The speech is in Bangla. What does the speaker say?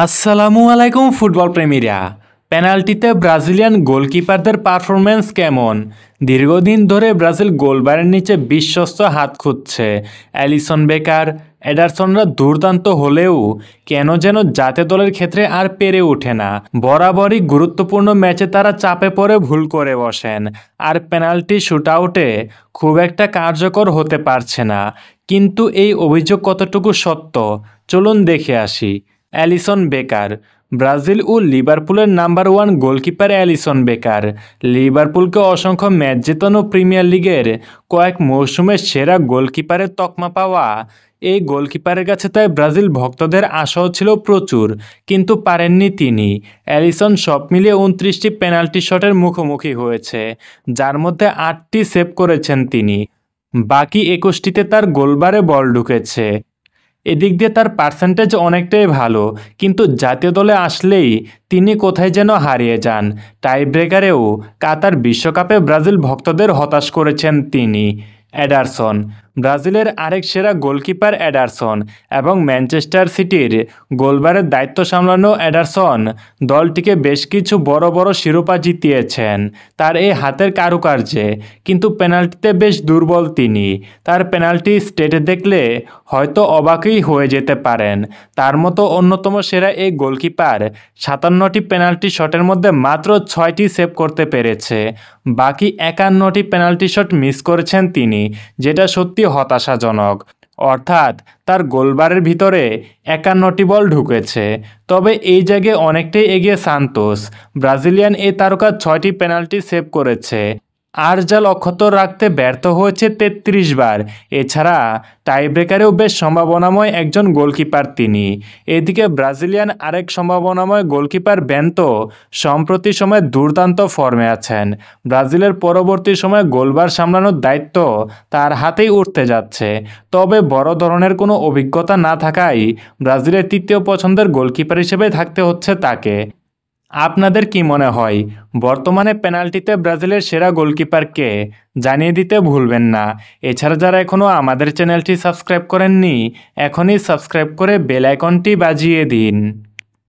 আসসালামু আলাইকুম ফুটবল প্রেমীরা। পেনাল্টিতে ব্রাজিলিয়ান গোলকিপারদের পারফরম্যান্স কেমন? দীর্ঘদিন ধরে ব্রাজিল গোলবারের নিচে বিশ্বস্ত হাত খুঁজছে। অ্যালিসন বেকার, এডারসনরা দুর্দান্ত হলেও কেন যেন জাতীয় দলের ক্ষেত্রে আর পেরে ওঠে না। বরাবরই গুরুত্বপূর্ণ ম্যাচে তারা চাপে পড়ে ভুল করে বসেন, আর পেনাল্টি শুটআউটে খুব একটা কার্যকর হতে পারছে না। কিন্তু এই অভিযোগ কতটুকু সত্য, চলুন দেখে আসি। Alisson Becker. ব্রাজিল ও লিভারপুলের number one goalkeeper Alisson Becker লিভারপুলকে অসংখ্য ম্যাচ জেতানো, প্রিমিয়ার লিগের কয়েক মৌসুমের সেরা গোলকিপারের তকমা পাওয়া এই গোলকিপারের কাছে তাই ব্রাজিল ভক্তদের আশাও ছিল প্রচুর, কিন্তু পারেননি তিনি। অ্যালিসন সব মিলিয়ে 29টি পেনাল্টি শটের মুখোমুখি হয়েছে, যার মধ্যে 8টি সেভ করেছেন তিনি। বাকি 21টিতে তার গোলবারে বল ঢুকেছে। এদিক দিয়ে তার পার্সেন্টেজ অনেকটাই ভালো, কিন্তু জাতীয় দলে আসলেই তিনি কোথায় যেন হারিয়ে যান। টাই ব্রেকারেও কাতার বিশ্বকাপে ব্রাজিল ভক্তদের হতাশ করেছেন তিনি। এডারসন। ব্রাজিলের আরেক সেরা গোলকিপার এডারসন এবং ম্যানচেস্টার সিটির গোলবারের দায়িত্ব সামলানো এডারসন দলটিকে বেশ কিছু বড় বড় শিরোপা জিতিয়েছেন তার এই হাতের কারুকার্যে, কিন্তু পেনাল্টিতে বেশ দুর্বল তিনি। তার পেনাল্টি স্টেটে দেখলে হয়তো অবাকই হয়ে যেতে পারেন। তার মতো অন্যতম সেরা এই গোলকিপার 57টি পেনাল্টি শটের মধ্যে মাত্র 6টি সেভ করতে পেরেছে। বাকি 51টি পেনাল্টি শট মিস করেছেন তিনি, যেটা সত্যি হতাশাজনক। অর্থাৎ তার গোলবারের ভিতরে 51টি বল ঢুকেছে। তবে এই জায়গায় অনেকটাই এগিয়ে সান্তোস। ব্রাজিলিয়ান এই তারকা 6টি পেনাল্টি সেভ করেছে, আর যা লক্ষ্যত রাখতে ব্যর্থ হয়েছে 33 বার। এছাড়া টাইব্রেকারেও বেশ সম্ভাবনাময় একজন গোলকিপার তিনি। এদিকে ব্রাজিলিয়ান আরেক সম্ভাবনাময় গোলকিপার বেন্তো সম্প্রতি সময়ে দুর্দান্ত ফর্মে আছেন। ব্রাজিলের পরবর্তী সময়ে গোলবার সামলানোর দায়িত্ব তার হাতেই উঠতে যাচ্ছে। তবে বড় ধরনের কোনো অভিজ্ঞতা না থাকায় ব্রাজিলের তৃতীয় পছন্দের গোলকিপার হিসেবে থাকতে হচ্ছে তাকে। আপনাদের কি মনে হয় বর্তমানে পেনাল্টিতে ব্রাজিলের সেরা গোলকিপার কে? জানিয়ে দিতে ভুলবেন না। এছাড়া যারা এখনও আমাদের চ্যানেলটি সাবস্ক্রাইব করেননি, এখনই সাবস্ক্রাইব করে বেল আইকনটি বাজিয়ে দিন।